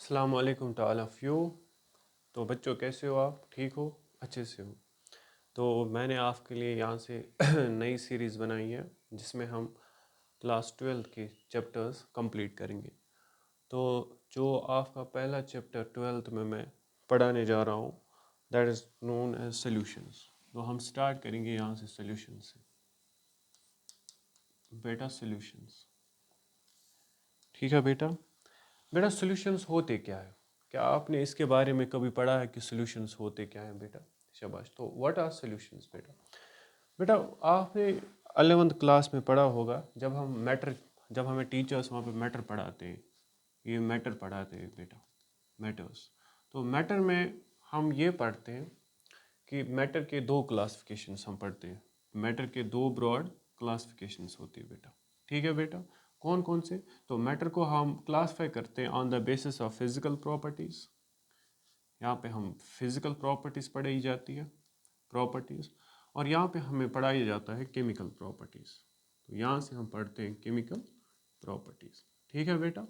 अस्सलाम वालेकुम to all of you. तो बच्चों कैसे हो आप? ठीक हो? अच्छे से हो? तो मैंने आपके लिए यहाँ से नई सीरीज़ बनाई है जिसमें हम क्लास 12 के चैप्टर्स कंप्लीट करेंगे। तो जो आपका पहला चैप्टर 12th में मैं पढ़ाने जा रहा हूँ that is known as solutions. तो हम स्टार्ट करेंगे यहाँ से सॉल्यूशन से। बेटा सॉल्यूशंस, ठीक है बेटा। बेटा सॉल्यूशंस होते क्या है? क्या आपने इसके बारे में कभी पढ़ा है कि सॉल्यूशंस होते क्या हैं बेटा? शाबाश। तो व्हाट आर सॉल्यूशंस बेटा? बेटा आपने 11th क्लास में पढ़ा होगा जब हमें टीचर्स वहाँ पे मैटर पढ़ाते हैं, ये मैटर पढ़ाते हैं बेटा, मैटर्स। तो मैटर में हम ये पढ़ते हैं कि मैटर के दो क्लासिफिकेशंस हम पढ़ते हैं। मैटर के दो ब्रॉड क्लासिफिकेशंस होती है बेटा, ठीक है बेटा। कौन कौन से? तो मैटर को हम क्लासिफाई करते हैं on the basis of physical properties. यहाँ पे हम फिजिकल प्रॉपर्टीज़ पढ़ाई जाती है, प्रॉपर्टीज़। और यहाँ पे हमें पढ़ाया जाता है केमिकल प्रॉपर्टीज़। तो यहाँ से हम पढ़ते हैं केमिकल प्रॉपर्टीज़, ठीक है बेटा।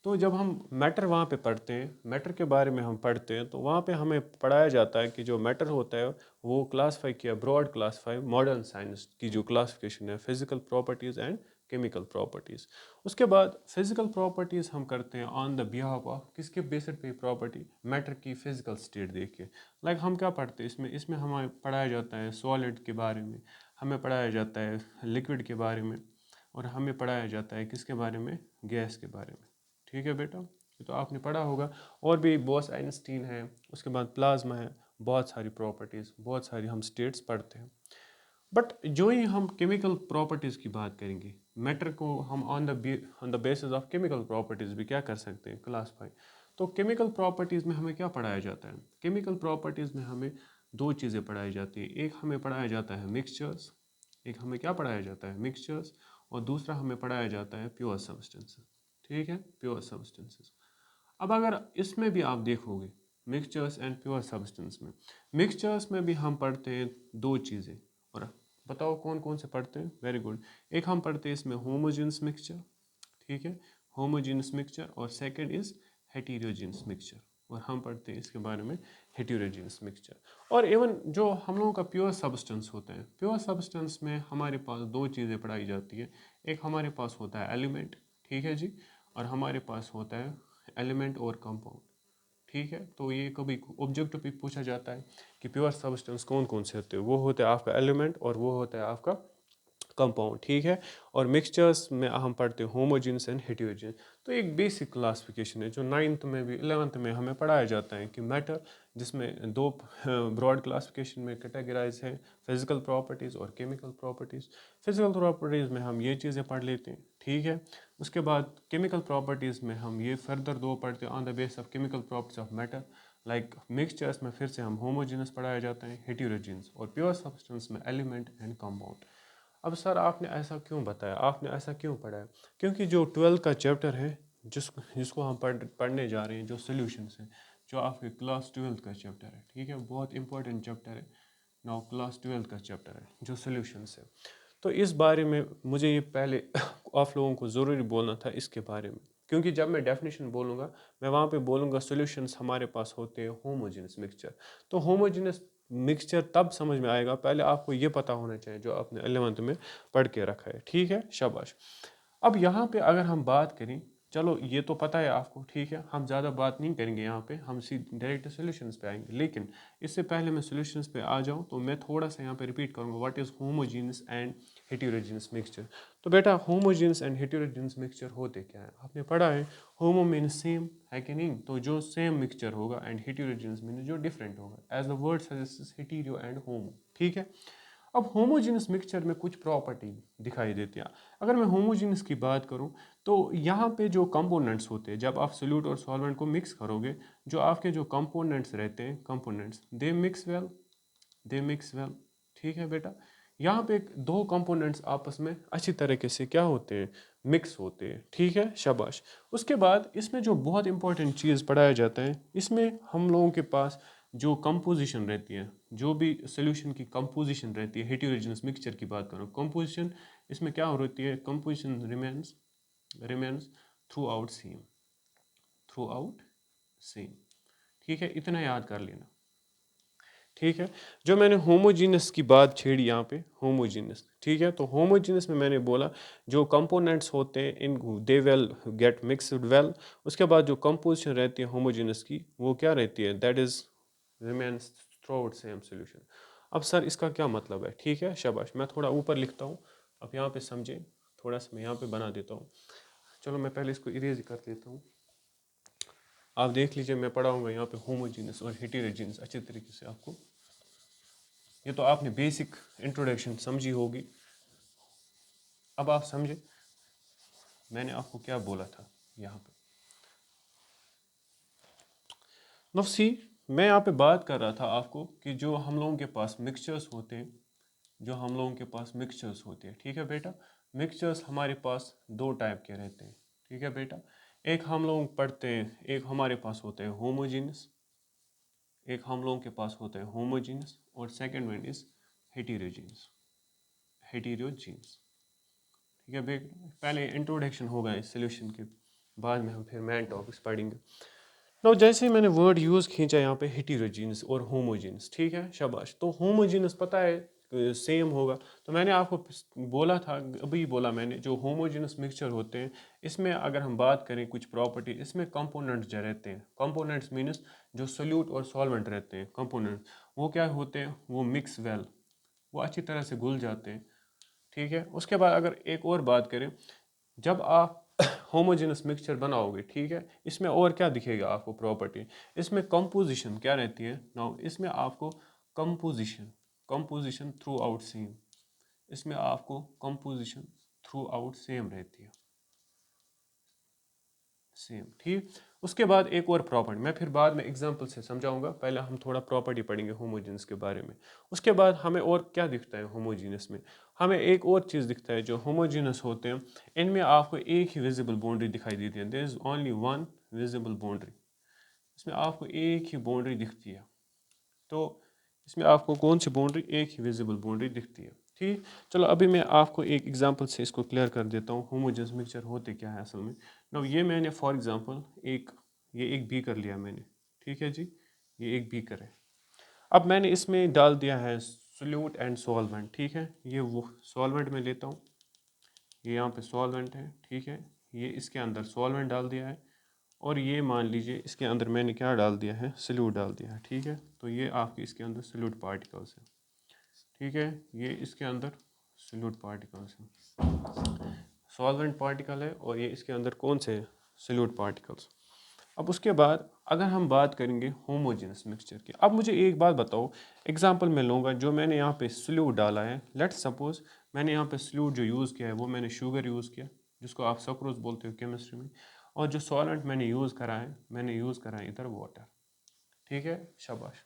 तो जब हम मैटर वहाँ पे पढ़ते हैं, मैटर के बारे में हम पढ़ते हैं, तो वहाँ पे हमें पढ़ाया जाता है कि जो मैटर होता है वो क्लासीफाई किया, ब्रॉड क्लासीफाई, मॉडर्न साइंस की जो क्लासिफिकेशन है, physical properties and chemical properties. उसके बाद फिजिकल प्रॉपर्टीज़ हम करते हैं ऑन द बिहाफ ऑफ किसके बेसिस पे? प्रॉपर्टी मैटर की फिजिकल स्टेट देख के। लाइक हम क्या पढ़ते हैं इसमें हमें पढ़ाया जाता है सॉलिड के बारे में, हमें पढ़ाया जाता है लिक्विड के बारे में, और हमें पढ़ाया जाता है किसके बारे में? गैस के बारे में, ठीक है बेटा। ये तो आपने पढ़ा होगा। और भी बोस आइंस्टीन है, उसके बाद प्लाज्मा है, बहुत सारी प्रॉपर्टीज़, बहुत सारी हम स्टेट्स पढ़ते हैं। बट जो ही हम केमिकल प्रॉपर्टीज़ की बात करेंगे, मैटर को हम on the basis of chemical properties भी क्या कर सकते हैं? क्लासीफाई। तो केमिकल प्रॉपर्टीज़ में हमें क्या पढ़ाया जाता है? केमिकल प्रॉपर्टीज़ में हमें दो चीज़ें पढ़ाई जाती है। एक हमें पढ़ाया जाता है मिक्सचर्स, एक हमें क्या पढ़ाया जाता है? मिक्सचर्स। और दूसरा हमें पढ़ाया जाता है प्योर सब्सटेंसेस, ठीक है, प्योर सब्सटेंसेस। अब अगर इसमें भी आप देखोगे मिक्सचर्स एंड प्योर सब्सटेंस में, मिक्सचर्स में भी हम पढ़ते हैं दो चीज़ें। और बताओ कौन कौन से पढ़ते हैं? Very good. एक हम पढ़ते हैं इसमें होमोजेनस मिक्सचर, ठीक है, होमोजेनस मिक्सचर। और सेकंड इज हेटेरोजेनस मिक्सचर, और हम पढ़ते हैं इसके बारे में हेटेरोजेनस मिक्सचर। और इवन जो हम लोगों का प्योर सब्सटेंस होता है, प्योर सब्सटेंस में हमारे पास दो चीज़ें पढ़ाई जाती है। एक हमारे पास होता है एलिमेंट, ठीक है जी, और हमारे पास होता है एलिमेंट और कंपाउंड, ठीक है। तो ये कभी ऑब्जेक्टिव भी पूछा जाता है कि प्योर सब्सटेंस कौन कौन से होते हैं? वो होता है आपका एलिमेंट और वो होता है आपका कंपाउंड, ठीक है। और मिक्सचर्स में हम पढ़ते हैं होमोजेनस एंड हेटेरोजेनस। तो एक बेसिक क्लासिफिकेशन है जो 9th में भी 11th में हमें पढ़ाया जाता है कि मैटर, जिसमें दो ब्रॉड क्लासिफिकेशन में कैटेगराइज है, फिजिकल प्रॉपर्टीज़ और केमिकल प्रॉपर्टीज़। फिजिकल प्रॉपर्टीज़ में हम ये चीज़ें पढ़ लेते हैं, ठीक है। उसके बाद केमिकल प्रॉपर्टीज़ में हम ये फर्दर दो पढ़ते हैं on the base of chemical properties of matter. Like mixtures में फिर से हम होमोजेनस पढ़ाया जाता है, हेटेरोजेनस, और प्योर सब्सटेंस में एलिमेंट एंड कंपाउंड। अब सर आपने ऐसा क्यों बताया, आपने ऐसा क्यों पढ़ाया? क्योंकि जो 12 का चैप्टर है जिसको हम पढ़ने जा रहे हैं, जो सॉल्यूशंस है, जो आपके क्लास 12 का चैप्टर है, ठीक है, बहुत इंपॉर्टेंट चैप्टर है। नाउ क्लास 12 का चैप्टर है जो सॉल्यूशंस है। तो इस बारे में मुझे ये पहले आप लोगों को ज़रूरी बोलना था इसके बारे में, क्योंकि जब मैं डेफिनेशन बोलूँगा मैं वहाँ पे बोलूँगा सॉल्यूशंस हमारे पास होते हैं होमोजेनस मिक्सचर। तो होमोजेनस मिक्सचर तब समझ में आएगा, पहले आपको ये पता होना चाहिए जो आपने 11th में पढ़ के रखा है, ठीक है, शाबाश। अब यहाँ पे अगर हम बात करें, चलो ये तो पता है आपको, ठीक है, हम ज़्यादा बात नहीं करेंगे यहाँ पे, हम सीधे डायरेक्ट सॉल्यूशंस पे आएंगे। लेकिन इससे पहले मैं सॉल्यूशंस पे आ जाऊँ तो मैं थोड़ा सा यहाँ पे रिपीट करूँगा what is homogeneous and heterogeneous mixture. तो बेटा होमोजेनस एंड हेटेरोजेनस मिक्सचर होते क्या है? आपने पढ़ा है होमो मीन्स सेम, है कि नहीं? तो जो सेम मिक्सचर होगा, एंड हेटेरोजेनस मीन्स जो डिफरेंट होगा, as the word suggest hetero and homo, ठीक है। अब होमोजेनस मिक्सचर में कुछ प्रॉपर्टी दिखाई देती है। अगर मैं होमोजेनस की बात करूं तो यहाँ पे जो कंपोनेंट्स होते हैं, जब आप सोल्यूट और सॉल्वेंट को मिक्स करोगे, जो आपके जो कंपोनेंट्स रहते हैं, कंपोनेंट्स दे मिक्स वेल, ठीक है बेटा। यहाँ पे दो कंपोनेंट्स आपस में अच्छी तरीके से क्या होते हैं? मिक्स होते हैं, ठीक है, शाबाश। उसके बाद इसमें जो बहुत इंपॉर्टेंट चीज़ पढ़ाया जाता है, इसमें हम लोगों के पास जो कंपोजिशन रहती है, जो भी सोल्यूशन की कंपोजिशन रहती है, हेटेरोजेनस मिक्सचर की बात करो, कंपोजिशन इसमें क्या होती है? Composition remains through out same, through out same. ठीक है, इतना याद कर लेना। ठीक है, जो मैंने होमोजीनस की बात छेड़ी यहाँ पे, होमोजीनस, ठीक है, तो होमोजीनस में मैंने बोला जो कंपोनेंट्स होते हैं in they will get mixed well. उसके बाद जो कंपोजिशन रहती है होमोजीनस की वो क्या रहती है, that is remains through out same solution. अब सर इसका क्या मतलब है, ठीक है शाबाश, मैं थोड़ा ऊपर लिखता हूँ, अब यहाँ पे समझें, थोड़ा सा मैं यहाँ पे बना देता हूँ। चलो मैं पहले इसको इरेज कर देता हूँ। आप देख लीजिए, मैं पढ़ाऊँगा यहाँ पे होमोजीनस और हेटेरोजीनस अच्छे तरीके से आपको। ये तो आपने बेसिक इंट्रोडक्शन समझी होगी। अब आप समझे मैंने आपको क्या बोला था यहाँ पे। नफसी, मैं यहाँ पे बात कर रहा था आपको कि जो हम लोगों के पास मिक्सचर्स होते हैं, जो हम लोगों के पास मिक्सचर्स होते हैं, ठीक है बेटा, मिक्सचर्स हमारे पास दो टाइप के रहते हैं, ठीक है बेटा। एक हम लोग पढ़ते हैं, एक हमारे पास होते हैं होमोजीनस, एक हम लोगों के पास होता है होमोजीनस, और second one is heterogeneous, heterogeneous. ठीक है बेटा, पहले इंट्रोडक्शन होगा इस सोल्यूशन के, बाद में हम फिर मेन टॉपिक्स पढ़ेंगे। तो जैसे ही मैंने वर्ड यूज़ खींचा यहाँ पे हेटेरोजीनस और होमोजीनस, ठीक है शाबाश, तो होमोजीनस पता है सेम होगा। तो मैंने आपको बोला था, अभी बोला मैंने, जो होमोजीनस मिक्सचर होते हैं इसमें अगर हम बात करें कुछ प्रॉपर्टी, इसमें कंपोनेंट्स जो रहते हैं, कंपोनेंट्स मीन्स जो सोल्यूट और सॉल्वेंट रहते हैं कंपोनेंट्स, वो क्या होते हैं, वो मिक्स वेल, वो अच्छी तरह से घुल जाते हैं। ठीक है, उसके बाद अगर एक और बात करें, जब आप होमोजेनस मिक्सचर बनाओगे, ठीक है, इसमें और क्या दिखेगा आपको प्रॉपर्टी, इसमें कंपोजिशन क्या रहती है नाउ, इसमें आपको composition, composition through out same, इसमें आपको कंपोजिशन थ्रू आउट सेम रहती है, सेम। ठीक, उसके बाद एक और प्रॉपर्टी मैं फिर बाद में एग्जांपल से समझाऊंगा, पहले हम थोड़ा प्रॉपर्टी पढ़ेंगे होमोजीनस के बारे में। उसके बाद हमें और क्या दिखता है होमोजीनस में, हमें एक और चीज़ दिखता है, जो होमोजीनस होते हैं इनमें आपको एक ही विजिबल बाउंड्री दिखाई देती है, there is only one visible boundary, इसमें आपको एक ही बाउंड्री दिखती है। तो इसमें आपको कौन सी बाउंड्री, एक ही विजिबल बाउंड्री दिखती है। ठीक, चलो अभी मैं आपको एक एग्जांपल से इसको क्लियर कर देता हूँ होमोजेनस मिक्सचर होते क्या है असल में। नाउ ये मैंने फॉर एग्जांपल ये एक बीकर लिया मैंने, ठीक है जी, ये एक बीकर है। अब मैंने इसमें डाल दिया है सोल्यूट एंड सॉल्वेंट, ठीक है, ये वो सॉल्वेंट में लेता हूँ, ये यहाँ पे सॉल्वेंट है, ठीक है, ये इसके अंदर सॉल्वेंट डाल दिया है, और ये मान लीजिए इसके अंदर मैंने क्या डाल दिया है, सल्यूट डाल दिया है। ठीक है, तो ये आपके इसके अंदर सल्यूट पार्टिकल्स है, ठीक है, ये इसके अंदर सल्यूट पार्टिकल्स हैं, सॉल्वेंट पार्टिकल है, और ये इसके अंदर कौन से सल्यूट पार्टिकल्स। अब उसके बाद अगर हम बात करेंगे होमोजेनस मिक्सचर की, अब मुझे एक बात बताओ, एग्जांपल मैं लूँगा, जो मैंने यहाँ पे सल्यूट डाला है, लेट्स सपोज मैंने यहाँ पे सल्यूट जो यूज़ किया है वो मैंने शुगर यूज़ किया, जिसको आप सक्रोज बोलते हो केमिस्ट्री में, और जो सॉल्वेंट मैंने यूज़ करा है, मैंने यूज़ करा है इधर वाटर। ठीक है शाबाश।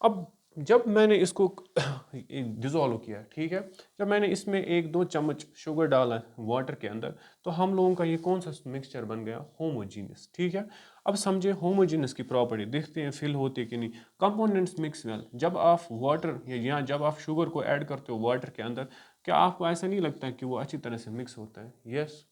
अब जब मैंने इसको डिज़ोल्व किया, ठीक है, जब मैंने इसमें एक दो चम्मच शुगर डाला वाटर के अंदर, तो हम लोगों का ये कौन सा मिक्सचर बन गया, होमोजीनियस। ठीक है, अब समझे होमोजीनियस की प्रॉपर्टी, देखते हैं फिल होती है कि नहीं। कंपोनेंट्स मिक्स वेल, जब आप वाटर या जब आप शुगर को ऐड करते हो वाटर के अंदर, क्या आपको ऐसा नहीं लगता कि वो अच्छी तरह से मिक्स होता है। यस,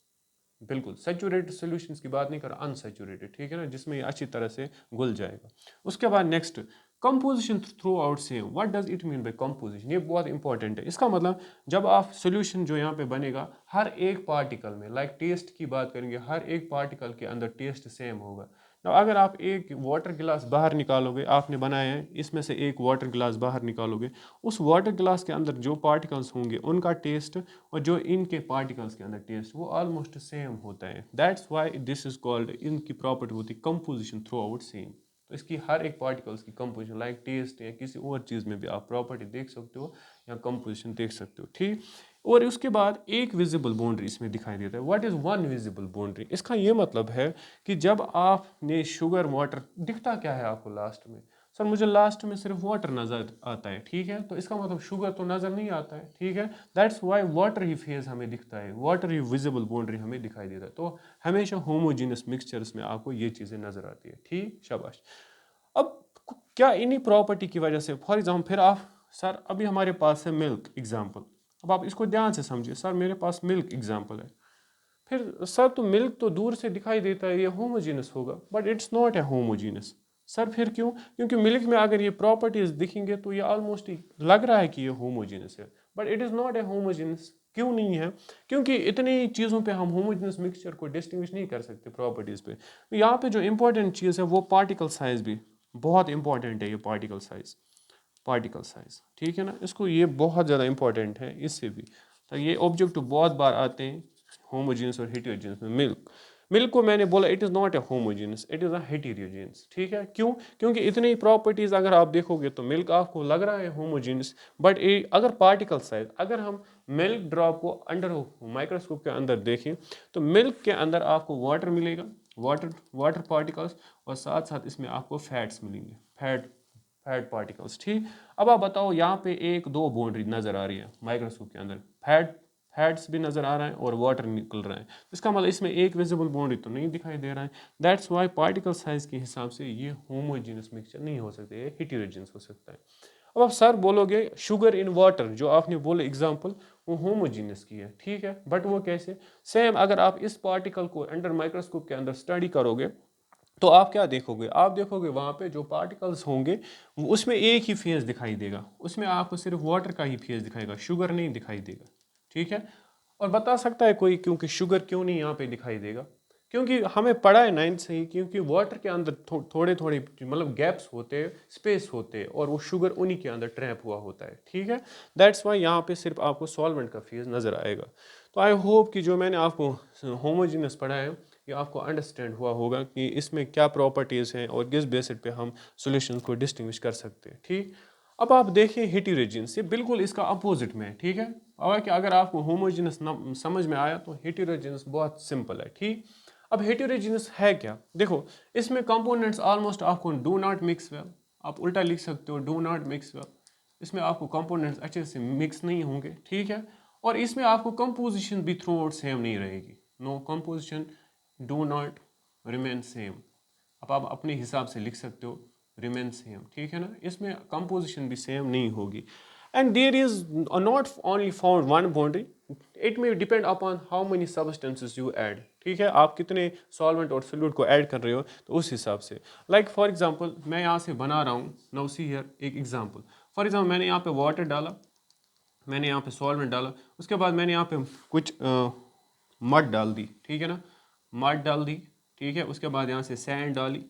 बिल्कुल, सैचुरेटेड सॉल्यूशंस की बात नहीं कर रहा, अनसैचुरेटेड, ठीक है ना, जिसमें ये अच्छी तरह से घुल जाएगा। उसके बाद next, composition through out same, what does it mean by composition, ये बहुत इंपॉर्टेंट है। इसका मतलब जब आप सॉल्यूशन जो यहाँ पे बनेगा, हर एक पार्टिकल में, लाइक टेस्ट की बात करेंगे, हर एक पार्टिकल के अंदर टेस्ट सेम होगा। तो अगर आप एक वाटर गिलास बाहर निकालोगे, आपने बनाया है, इसमें से एक वाटर गिलास बाहर निकालोगे, उस वाटर गिलास के अंदर जो पार्टिकल्स होंगे उनका टेस्ट और जो इनके पार्टिकल्स के अंदर टेस्ट, वो ऑलमोस्ट सेम होता है। That's why this is called, इनकी प्रॉपर्टी होती है कंपोजिशन थ्रू आउट सेम। तो इसकी हर एक पार्टिकल्स की कंपोजिशन, लाइक टेस्ट या किसी और चीज़ में भी आप प्रॉपर्टी देख सकते हो या कंपोजिशन देख सकते हो। ठीक, और उसके बाद एक विजिबल बाउंड्री इसमें दिखाई देता है। What is one visible boundary, इसका ये मतलब है कि जब आपने शुगर वाटर, दिखता क्या है आपको लास्ट में, सर मुझे लास्ट में सिर्फ वाटर नज़र आता है, ठीक है, तो इसका मतलब शुगर तो नज़र नहीं आता है। ठीक है, that's why water he phase हमें दिखता है, वाटर ही विजिबल बाउंड्री हमें दिखाई देता है। तो हमेशा होमोजीनस मिक्सचर्स में आपको ये चीज़ें नज़र आती है। ठीक शाबाश। अब क्या इन्हीं प्रॉपर्टी की वजह से, फॉर एग्जाम्पल, फिर आप, सर अभी हमारे पास है मिल्क एग्जाम्पल, अब आप इसको ध्यान से समझिए, सर मेरे पास मिल्क एग्जाम्पल है, फिर सर तो मिल्क तो दूर से दिखाई देता है ये होमोजीनस होगा, but it's not a homogeneous. Sir फिर क्यों? क्योंकि मिल्क में अगर ये प्रॉपर्टीज दिखेंगे तो ये ऑलमोस्ट लग रहा है कि ये होमोजीनस है, but it is not a homogeneous. क्यों नहीं है? क्योंकि इतनी चीज़ों पे हम होमोजीनस मिक्सचर को डिस्टिंग्विश नहीं कर सकते प्रॉपर्टीज़ पे। तो यहाँ पे जो इंपॉर्टेंट चीज़ है वो पार्टिकल साइज भी बहुत इंपॉर्टेंट है। ये पार्टिकल साइज, ठीक है ना, इसको ये बहुत ज़्यादा इंपॉर्टेंट है इससे भी। तो ये ऑब्जेक्टिव बहुत बार आते हैं होमोजीनस और हेटेरोजीनस में। मिल्क को मैंने बोला it is not a homogeneous, it is a heterogeneous, ठीक है। क्यों? क्योंकि इतनी ही प्रॉपर्टीज़ अगर आप देखोगे तो मिल्क आपको लग रहा है होमोजीनस, बट अगर पार्टिकल साइज, अगर हम मिल्क ड्रॉप को अंडर माइक्रोस्कोप के अंदर देखें तो मिल्क के अंदर आपको वाटर मिलेगा, वाटर पार्टिकल्स, और साथ साथ इसमें आपको फैट्स मिलेंगे, फैट पार्टिकल्स, ठीक। अब आप बताओ, यहाँ पे एक दो बाउंड्री नज़र आ रही है माइक्रोस्कोप के अंदर, फैट्स भी नज़र आ रहा है और वाटर निकल रहा है। इसका मतलब इसमें एक विजिबल बाउंड्री तो नहीं दिखाई दे रहा है। दैट्स वाई पार्टिकल साइज के हिसाब से ये होमोजीनस मिक्सचर नहीं हो सकते, ये हेटेरोजीनस हो सकता है। अब आप सर बोलोगे शुगर इन वाटर, जो आपने बोले एग्जांपल, वो होमोजीनस की है, ठीक है, बट वो कैसे? सेम अगर आप इस पार्टिकल को अंडर माइक्रोस्कोप के अंदर स्टडी करोगे तो आप क्या देखोगे? आप देखोगे वहाँ पे जो पार्टिकल्स होंगे उसमें एक ही फेज दिखाई देगा, उसमें आपको सिर्फ वाटर का ही फेज दिखाएगा, शुगर नहीं दिखाई देगा, ठीक है। और बता सकता है कोई क्योंकि शुगर क्यों नहीं यहाँ पे दिखाई देगा? क्योंकि हमें पढ़ा है 9th से ही, क्योंकि वाटर के अंदर थोड़े थोड़े मतलब गैप्स होते हैं, स्पेस होते हैं, और वो शुगर उन्हीं के अंदर ट्रैप हुआ होता है, ठीक है। दैट्स वाई यहाँ पे सिर्फ आपको सॉल्वेंट का फेज नज़र आएगा। तो आई होप कि जो मैंने आपको होमोजीनस पढ़ा है ये आपको अंडरस्टैंड हुआ होगा कि इसमें क्या प्रॉपर्टीज़ हैं और किस बेसिस पे हम सॉल्यूशन को डिस्टिंग्विश कर सकते हैं, ठीक। अब आप देखिए हेटेरोजीनस, ये बिल्कुल इसका अपोजिट में है, ठीक है। और कि अगर आपको होमोजीनस समझ में आया तो हेटेरोजीनस बहुत सिंपल है, ठीक। अब हेटेरोजीनस है क्या? देखो, इसमें कंपोनेंट्स ऑलमोस्ट आपको डू नॉट मिक्स वेल, आप उल्टा लिख सकते हो डू नॉट मिक्स वेल। इसमें आपको कंपोनेंट्स अच्छे से मिक्स नहीं होंगे, ठीक है। और इसमें आपको कंपोजिशन भी थ्रू आउट सेम नहीं रहेगी, no composition do not remain same. अब आप अपने हिसाब से लिख सकते हो रिमेन सेम, ठीक है ना, इसमें कंपोजिशन भी सेम नहीं होगी। And there is not only found one boundary, it may depend upon how many substances you add, ठीक है, आप कितने सॉल्वेंट और सोल्यूट को ऐड कर रहे हो तो उस हिसाब से। लाइक फॉर एग्जांपल मैं यहाँ से बना रहा हूँ, नाउ सी हियर एक एग्जांपल। फॉर एग्जांपल मैंने यहाँ पे वाटर डाला, मैंने यहाँ पे सॉल्वेंट डाला, उसके बाद मैंने यहाँ पे कुछ मड डाल दी, ठीक है ना, मड डाल दी, ठीक है। उसके बाद यहाँ से सैंड डाली,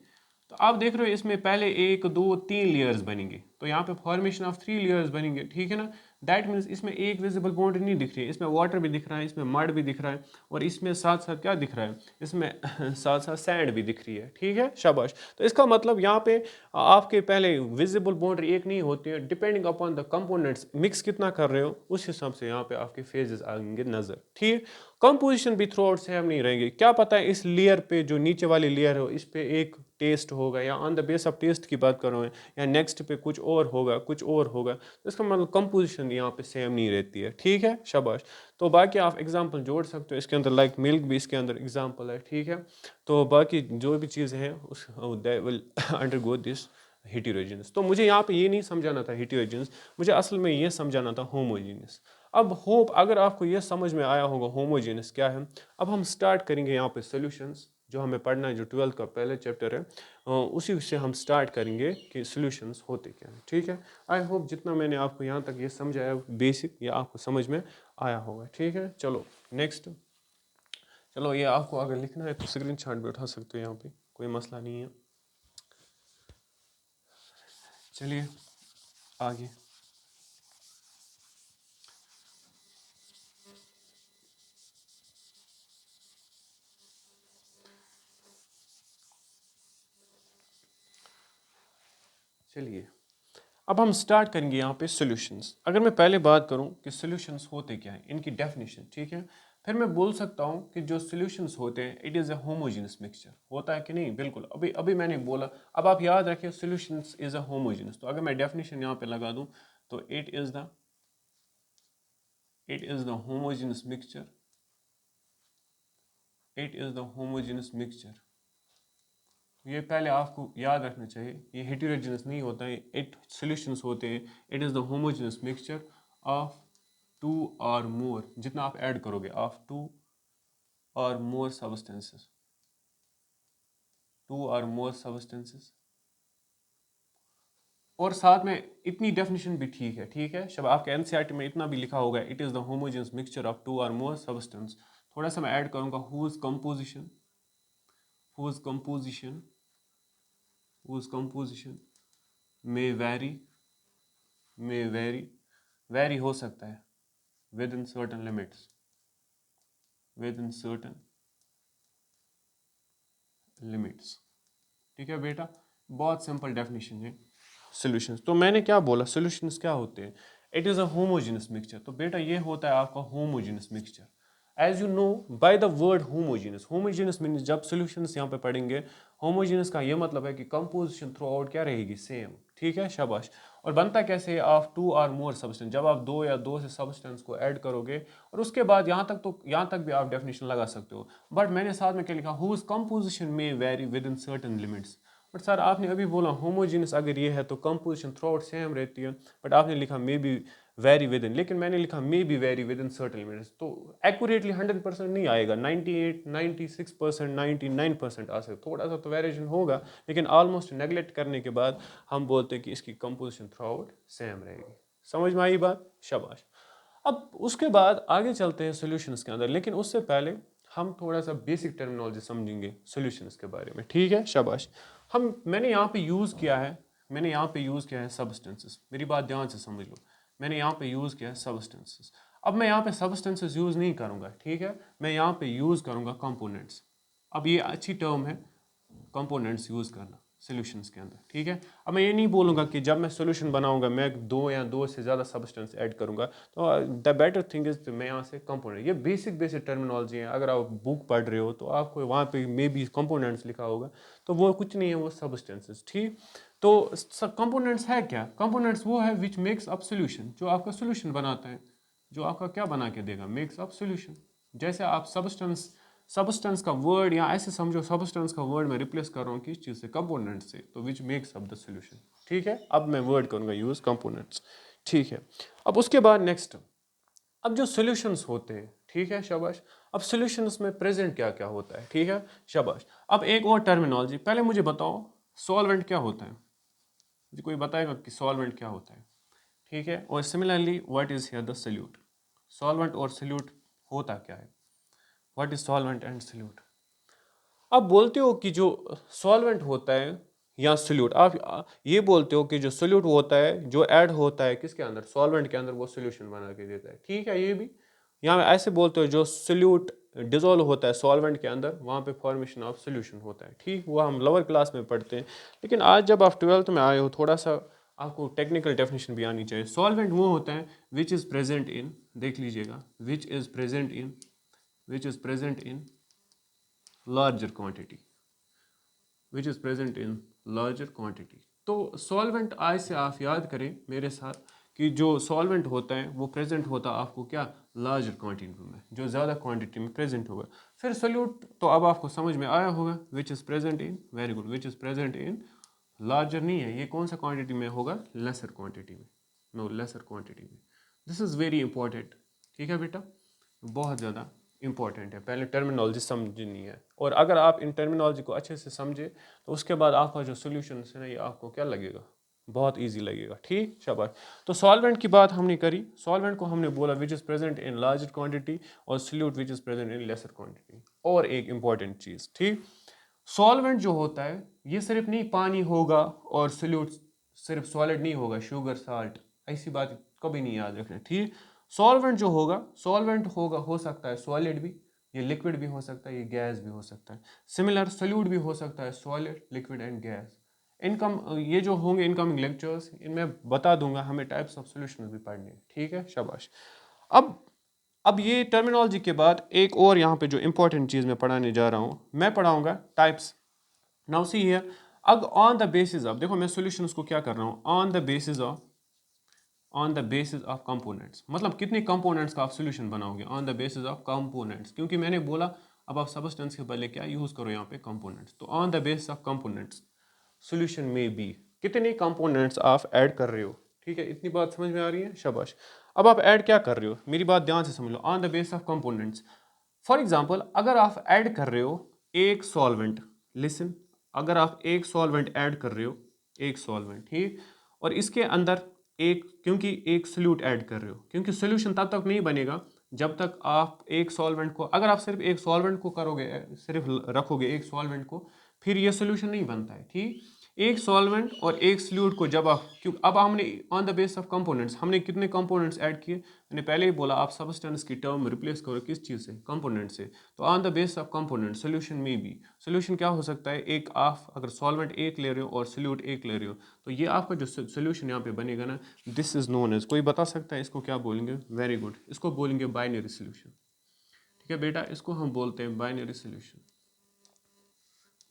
तो आप देख रहे हो इसमें पहले 1 2 3 लेयर्स बनेंगे, तो यहाँ पे फॉर्मेशन ऑफ 3 लेयर्स बनेंगे, ठीक है ना। दैट मीन्स इसमें एक विजिबल बाउंड्री नहीं दिख रही है, इसमें वाटर भी दिख रहा है, इसमें मड भी दिख रहा है, और इसमें साथ साथ क्या दिख रहा है, इसमें साथ साथ सैंड भी दिख रही है, ठीक है, शाबाश। तो इसका मतलब यहाँ पे आपके पहले विजिबल बाउंड्री एक नहीं होती है, depending upon the components mix कितना कर रहे हो उस हिसाब से यहाँ पे आपके फेजेस आएंगे नजर, ठीक। कंपोजिशन भी थ्रू आउट सेम नहीं रहेंगे, क्या पता है इस लेयर पे जो नीचे वाली लेयर हो इस पे एक टेस्ट होगा, या on the base of test की बात करो, या नेक्स्ट पे कुछ और होगा, कुछ और होगा, तो इसका मतलब कंपोजिशन यहाँ पे सेम नहीं रहती है, ठीक है, शाबाश। तो बाकी आप एग्जांपल जोड़ सकते हो इसके अंदर, लाइक मिल्क भी इसके अंदर एग्जांपल है, ठीक है। तो बाकी जो भी चीज़ें हैं उस they will undergo this heterogeneous. तो मुझे यहाँ पे ये नहीं समझाना था हेटेरोजीनस, मुझे असल में ये समझाना था होमोजीनस। अब होप अगर आपको ये समझ में आया होगा होमोजीनस क्या है। अब हम स्टार्ट करेंगे यहाँ पे सॉल्यूशंस, जो हमें पढ़ना है, जो 12th का पहले चैप्टर है, उसी से हम स्टार्ट करेंगे कि सॉल्यूशंस होते क्या हैं, ठीक है। आई होप जितना मैंने आपको यहाँ तक ये समझाया बेसिक, ये आपको समझ में आया होगा, ठीक है। चलो नेक्स्ट, चलो ये आपको अगर लिखना है तो स्क्रीन शॉट भी उठा सकते हो, यहाँ पे कोई मसला नहीं है। चलिए आगे, चलिए अब हम स्टार्ट करेंगे यहाँ पे सॉल्यूशंस। अगर मैं पहले बात करूँ कि सॉल्यूशंस होते क्या हैं, इनकी डेफिनेशन, ठीक है, फिर मैं बोल सकता हूँ कि जो सॉल्यूशंस होते हैं it is a homogeneous mixture, होता है कि नहीं, बिल्कुल, अभी अभी मैंने बोला। अब आप याद रखिए सॉल्यूशंस इज़ अ होमोजेनस, तो अगर मैं डेफिनेशन यहाँ पे लगा दूँ तो it is the homogeneous mixture, it is the homogeneous mixture. ये पहले आपको याद रखना चाहिए, ये हेटेरोजेनस नहीं होता है, इट सॉल्यूशंस होते हैं, it is the homogeneous mixture of 2 और मोर, जितना आप ऐड करोगे, of 2 or more substances, 2 or more substances। और साथ में इतनी डेफिनेशन भी ठीक है शब आपके एनसीईआरटी में इतना भी लिखा होगा, it is the homogeneous mixture of 2 और मोर सब्सटेंस। थोड़ा सा मैं ऐड करूँगा whose composition may vary हो सकता है within certain limits, ठीक है बेटा। बहुत सिंपल डेफिनेशन है सॉल्यूशंस। तो मैंने क्या बोला, सॉल्यूशंस क्या होते हैं, it is a homogeneous mixture. तो बेटा ये होता है आपका homogeneous mixture. As you know by the word homogeneous means जब सॉल्यूशंस यहाँ पे पढ़ेंगे, होमोजेनस का ये मतलब है कि कंपोजिशन थ्रू आउट क्या रहेगी, सेम। ठीक है शाबाश। और बनता कैसे, ऑफ 2 और मोर सब्सटेंस, जब आप 2 या 2 से सब्सटेंस को ऐड करोगे। और उसके बाद यहाँ तक भी आप डेफिनेशन लगा सकते हो, बट मैंने साथ में क्या लिखा, हुज कंपोजिशन में very with in certain limits. But sir आपने अभी बोला होमोजीनस अगर ये है तो कंपोजिशन थ्रू आउट सेम रहती है, बट आपने लिखा may be very with in, लेकिन मैंने लिखा may be very with in certain limits. तो एक्यूरेटली 100% नहीं आएगा, 98, 96%, 99% आ सकता, थोड़ा सा तो वेरिएशन होगा, लेकिन ऑलमोस्ट नेगलेक्ट करने के बाद हम बोलते हैं कि इसकी कंपोजिशन थ्रू आउट सेम रहेगी। समझ में आई बात, शाबाश। अब उसके बाद आगे चलते हैं सॉल्यूशंस के अंदर, लेकिन उससे पहले हम थोड़ा सा बेसिक टर्मिनोलॉजी समझेंगे सॉल्यूशंस के बारे में। ठीक है शाबाश। मैंने यहाँ पे यूज़ किया है सब्सटेंसेस। मेरी बात ध्यान से समझ लो, मैंने यहाँ पे यूज़ किया है सब्सटेंसेस। अब मैं यहाँ पे सब्सटेंसेस यूज़ नहीं करूँगा, ठीक है, मैं यहाँ पे यूज़ करूँगा कंपोनेंट्स। अब ये अच्छी टर्म है कंपोनेंट्स यूज़ करना सॉल्यूशंस के अंदर, ठीक है। अब मैं ये नहीं बोलूँगा कि जब मैं सॉल्यूशन बनाऊँगा मैं 2 या 2 से ज़्यादा सब्सटेंस ऐड करूँगा, तो द बेटर थिंग इज़ मैं यहाँ से कंपोनेंट, ये बेसिक टर्मिनोलॉजी है। अगर आप बुक पढ़ रहे हो तो आपको वहाँ पे मे बी कंपोनेंट्स लिखा होगा, तो वो कुछ नहीं है, वो सब्सटेंसेस, ठीक। तो कंपोनेंट्स है क्या, कंपोनेंट्स वो है विच मेक्स अप सोल्यूशन, जो आपका सोल्यूशन बनाता है, जो आपका क्या बना के देगा, मेक्स अप सोल्यूशन। जैसे आप सब्सटेंस का वर्ड, या ऐसे समझो सब्सटेंस का वर्ड मैं रिप्लेस कर रहा हूँ किस चीज़ से, कंपोनेंट से, तो which makes up the solution. ठीक है, अब मैं वर्ड करूँगा यूज़ कंपोनेंट्स। ठीक है, अब उसके बाद नेक्स्ट, अब जो सॉल्यूशंस होते हैं, ठीक है शाबाश। अब सॉल्यूशंस में प्रेजेंट क्या क्या होता है, ठीक है शाबाश। अब एक और टर्मिनोलॉजी, पहले मुझे बताओ सॉल्वेंट क्या होता है, मुझे कोई बताएगा कि सॉल्वेंट क्या होता है, ठीक है। और similarly what is here the solute, solvent और सॉल्यूट होता क्या है, what is solvent and solute. आप बोलते हो कि जो सॉल्वेंट होता है या सोल्यूट, आप ये बोलते हो कि जो सोल्यूट होता है, जो ऐड होता है किसके अंदर, सॉल्वेंट के अंदर, वो सोल्यूशन बना के देता है, ठीक है। ये भी यहाँ ऐसे बोलते हो जो सोल्यूट डिजोल्व होता है सॉल्वेंट के अंदर, वहाँ पे फॉर्मेशन ऑफ सोल्यूशन होता है, ठीक। वो हम लोअर क्लास में पढ़ते हैं, लेकिन आज जब आप 12th में आए हो, थोड़ा सा आपको टेक्निकल डेफिनेशन भी आनी चाहिए। सॉल्वेंट वो होता है विच इज़ प्रेजेंट इन, देख लीजिएगा, विच is present in larger quantity, which is present in larger quantity। तो सॉल्वेंट आज से आप याद करें मेरे साथ कि जो सॉल्वेंट होता है वो प्रेजेंट होता है आपको क्या, लार्जर क्वांटिटी में, जो ज़्यादा क्वांटिटी में प्रेजेंट होगा। फिर सोल्यूट तो अब आपको समझ में आया होगा, विच is present in, very good, which is present in larger नहीं है, ये कौन सा क्वांटिटी में होगा, लेसर क्वांटिटी में, नो लेसर क्वांटिटी में। दिस इज़ वेरी इंपॉर्टेंट, ठीक है बेटा, बहुत ज़्यादा इंपॉर्टेंट है, पहले टर्मिनोलॉजी समझनी है। और अगर आप इन टर्मिनोलॉजी को अच्छे से समझे तो उसके बाद आपका जो सोल्यूशन है ना, ये आपको क्या लगेगा, बहुत इजी लगेगा, ठीक शाबाश। तो सॉल्वेंट की बात हमने करी, सॉल्वेंट को हमने बोला which is present in larger quantity, और solute which is present in lesser quantity. और एक इंपॉर्टेंट चीज़, ठीक, सॉल्वेंट जो होता है ये सिर्फ नहीं पानी होगा, और सोल्यूट सिर्फ सॉलिड नहीं होगा, शुगर साल्ट, ऐसी बात कभी नहीं याद रखना, ठीक। सॉल्वेंट जो होगा, सॉल्वेंट होगा, हो सकता है सॉलिड भी, ये लिक्विड भी हो सकता है, ये गैस भी हो सकता है। सिमिलर सोल्यूट भी हो सकता है, सॉलिड, लिक्विड एंड गैस। ये जो होंगे इनकमिंग लेक्चर्स, इनमें बता दूंगा, हमें टाइप्स ऑफ सॉल्यूशंस भी पढ़ने हैं, ठीक है शाबाश। अब ये टर्मिनोलॉजी के बाद एक और यहाँ पे जो इंपॉर्टेंट चीज़ मैं पढ़ाने जा रहा हूँ, मैं पढ़ाऊंगा टाइप्स। नाउ सी हियर, अब ऑन द बेसिस ऑफ, देखो मैं सॉल्यूशंस को क्या कर रहा हूँ, on the basis of components, मतलब कितने कंपोनेंट्स का आप सॉल्यूशन बनाओगे, on the basis of components, क्योंकि मैंने बोला अब आप सब्सटेंस के बदले क्या यूज़ करो यहाँ पे, कंपोनेंट्स। तो on the basis of components solution में बी, कितने कंपोनेंट्स आप ऐड कर रहे हो, ठीक है, इतनी बात समझ में आ रही है, शाबाश। अब आप ऐड क्या कर रहे हो, मेरी बात ध्यान से समझ लो, on the basis of components, for example अगर आप ऐड कर रहे हो एक सॉल्वेंट, लिसन, अगर आप एक सॉल्वेंट ऐड कर रहे हो, एक सॉल्वेंट, ठीक, और इसके अंदर एक, क्योंकि एक सोल्यूट ऐड कर रहे हो, क्योंकि सोल्यूशन तब तक नहीं बनेगा जब तक आप एक सॉल्वेंट को, अगर आप सिर्फ एक सॉल्वेंट को करोगे, सिर्फ रखोगे एक सॉल्वेंट को, फिर ये सोल्यूशन नहीं बनता है, ठीक। एक सॉल्वेंट और एक सोल्यूट को जब आप, क्यों, अब हमने on the base of components, हमने कितने कंपोनेंट्स ऐड किए, मैंने पहले ही बोला, आप सब्सटेंस की टर्म रिप्लेस करो किस चीज़ से, कंपोनेंट से। तो on the base of component solution में भी, सोल्यूशन क्या हो सकता है, एक आप अगर सॉल्वेंट एक ले रहे हो और सोल्यूट एक ले रहे हो, तो ये आपका जो सोल्यूशन यहाँ पे बनेगा ना, दिस इज नोन एज, कोई बता सकता है इसको क्या बोलेंगे, वेरी गुड, इसको बोलेंगे बाइनरी सोल्यूशन। ठीक है बेटा, इसको हम बोलते हैं बाइनरी सोल्यूशन,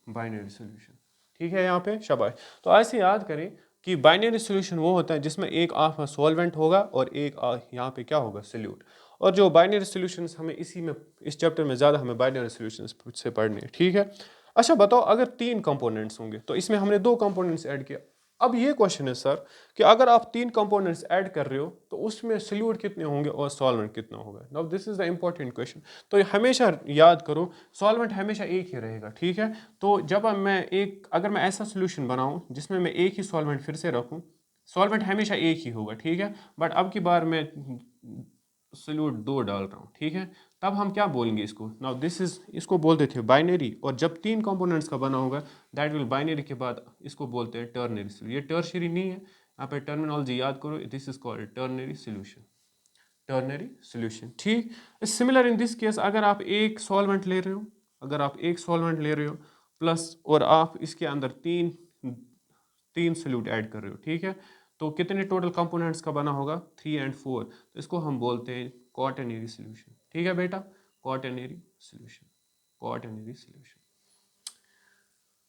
बाइनरी सोल्यूशन। ठीक है यहाँ पे, शाबाश। तो ऐसे याद करें कि बाइनरी सोल्यूशन वो होता है जिसमें एक आपका सॉल्वेंट होगा और एक यहाँ पे क्या होगा, सोल्यूट। और जो बाइनरी सॉल्यूशंस हमें इसी में, इस चैप्टर में ज़्यादा हमें बाइनरी सॉल्यूशंस से पढ़ने हैं, ठीक है। अच्छा बताओ, अगर 3 कंपोनेंट्स होंगे तो इसमें हमने 2 कंपोनेंट्स ऐड किया। अब ये क्वेश्चन है सर कि अगर आप 3 कंपोनेंट्स ऐड कर रहे हो तो उसमें सोल्यूट कितने होंगे और सॉल्वेंट कितना होगा। Now this is the important question. तो ये हमेशा याद करो, सॉल्वेंट हमेशा एक ही रहेगा, ठीक है। तो जब मैं एक, अगर मैं ऐसा सोल्यूशन बनाऊं जिसमें मैं एक ही सॉल्वेंट फिर से रखूं, सॉल्वेंट हमेशा एक ही होगा, ठीक है। बट अब की बार मैं सोल्यूट 2 डाल रहा हूँ, ठीक है। तब हम क्या बोलेंगे इसको, नाउ दिस इज, इसको बोलते थे बाइनरी, और जब 3 कंपोनेंट्स का बना होगा दैट विल, बाइनरी के बाद इसको बोलते हैं टर्नरी सोल्यूशन। ये टर्शरी नहीं है, यहाँ पे टर्मिनोलॉजी याद करो, this is called ternary solution, ternary solution, ठीक। सिमिलर इन दिस केस, अगर आप एक सॉल्वेंट ले रहे हो, अगर आप एक सॉल्वेंट ले रहे हो प्लस, और आप इसके अंदर तीन सोल्यूट ऐड कर रहे हो, ठीक है, तो कितने टोटल कंपोनेंट्स का बना होगा, 3 और 4। तो इसको हम बोलते हैं क्वाटरनरी सोल्यूशन, ठीक है बेटा, क्वाटरनरी सोल्यूशन, क्वाटरनरी सोल्यूशन।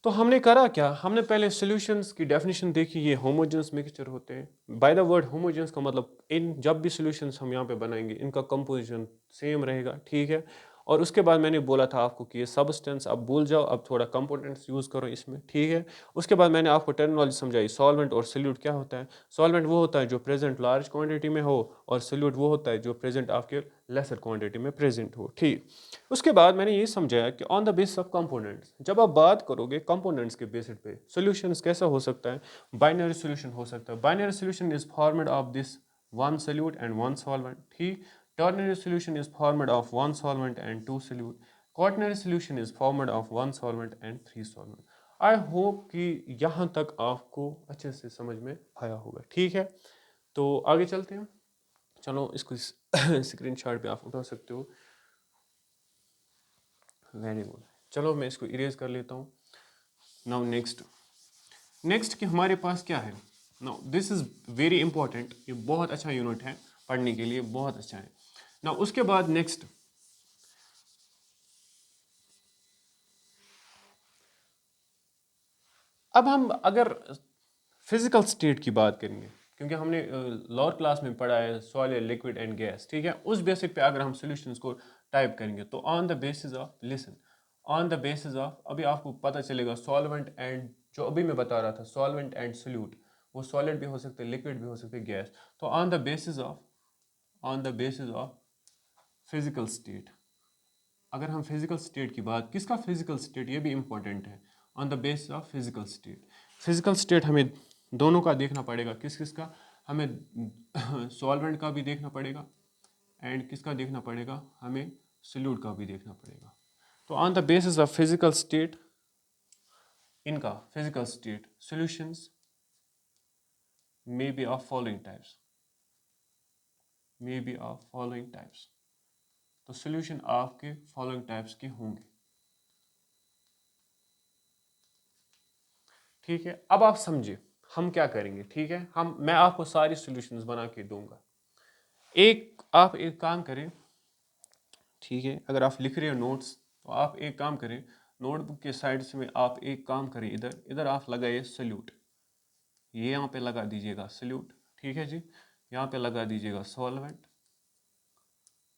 तो हमने करा क्या, हमने पहले सॉल्यूशंस की डेफिनेशन देखी, ये होमोजेनस मिक्सचर होते हैं। बाय द वर्ड होमोजेनस का मतलब, इन जब भी सॉल्यूशंस हम यहाँ पे बनाएंगे इनका कंपोजिशन सेम रहेगा, ठीक है। और उसके बाद मैंने बोला था आपको कि ये सब्सटेंस अब भूल जाओ, अब थोड़ा कंपोनेंट्स यूज़ करो इसमें, ठीक है। उसके बाद मैंने आपको टर्मिनोलॉजी समझाई, सॉल्वेंट और सोल्यूट क्या होता है। सॉल्वेंट वो होता है जो प्रेजेंट लार्ज क्वांटिटी में हो, और सोल्यूट वो होता है जो प्रेजेंट आपके लेसर क्वांटिटी में प्रेजेंट हो, ठीक। उसके बाद मैंने ये समझाया कि on the basis of components, जब आप बात करोगे कंपोनेंट्स के बेसिस पे सॉल्यूशंस कैसा हो सकता है, बाइनरी सॉल्यूशन हो सकता है। Binary solution is formed of this one solute and one solvent, ठीक। Ternary solution is formed of one solvent and 2 solute. Quaternary solution is formed of one solvent and 3 solvent. I hope कि यहाँ तक आपको अच्छे से समझ में आया होगा, ठीक है। तो आगे चलते हैं, चलो इसको स्क्रीन शॉट पे आप उठा सकते हो, वेरी गुड। चलो मैं इसको इरेज कर लेता हूँ। नाउ नेक्स्ट, नेक्स्ट कि हमारे पास क्या है, now this is very important, ये बहुत अच्छा यूनिट है पढ़ने के लिए, बहुत अच्छा है। नाउ उसके बाद नेक्स्ट, अब हम अगर फिजिकल स्टेट की बात करेंगे, क्योंकि हमने लोअर क्लास में पढ़ा है सॉलिड, लिक्विड एंड गैस, ठीक है। उस बेसिक पे अगर हम सॉल्यूशंस को टाइप करेंगे तो on the basis of, listen, on the basis of, अभी आपको पता चलेगा सॉल्वेंट एंड, जो अभी मैं बता रहा था सॉल्वेंट एंड सोल्यूट, वो सॉलिड भी हो सकते हैं, लिक्विड भी हो सकते हैं, गैस। तो on the basis of, on the basis of physical state, अगर हम फिजिकल स्टेट की बात, किसका फिजिकल स्टेट, ये भी इंपॉर्टेंट है। On the basis of physical state, physical state हमें दोनों का देखना पड़ेगा, किस किस का, हमें सॉल्वेंट का भी देखना पड़ेगा एंड किसका देखना पड़ेगा, हमें सोल्यूट का भी देखना पड़ेगा। तो on the basis of physical state, इनका physical state solutions may be of following types, may be of following types. तो सॉल्यूशन आपके फॉलोइंग टाइप्स के होंगे, ठीक है। अब आप समझिए हम क्या करेंगे, ठीक है। मैं आपको सारी सॉल्यूशंस बना के दूंगा। आप एक काम करें, ठीक है, अगर आप लिख रहे हो नोट्स तो आप एक काम करें, नोटबुक के साइड से में आप एक काम करें, इधर इधर आप लगाइए सल्यूट, ये यहाँ पे लगा दीजिएगा सल्यूट, ठीक है जी। यहाँ पे लगा दीजिएगा सॉल्वेंट,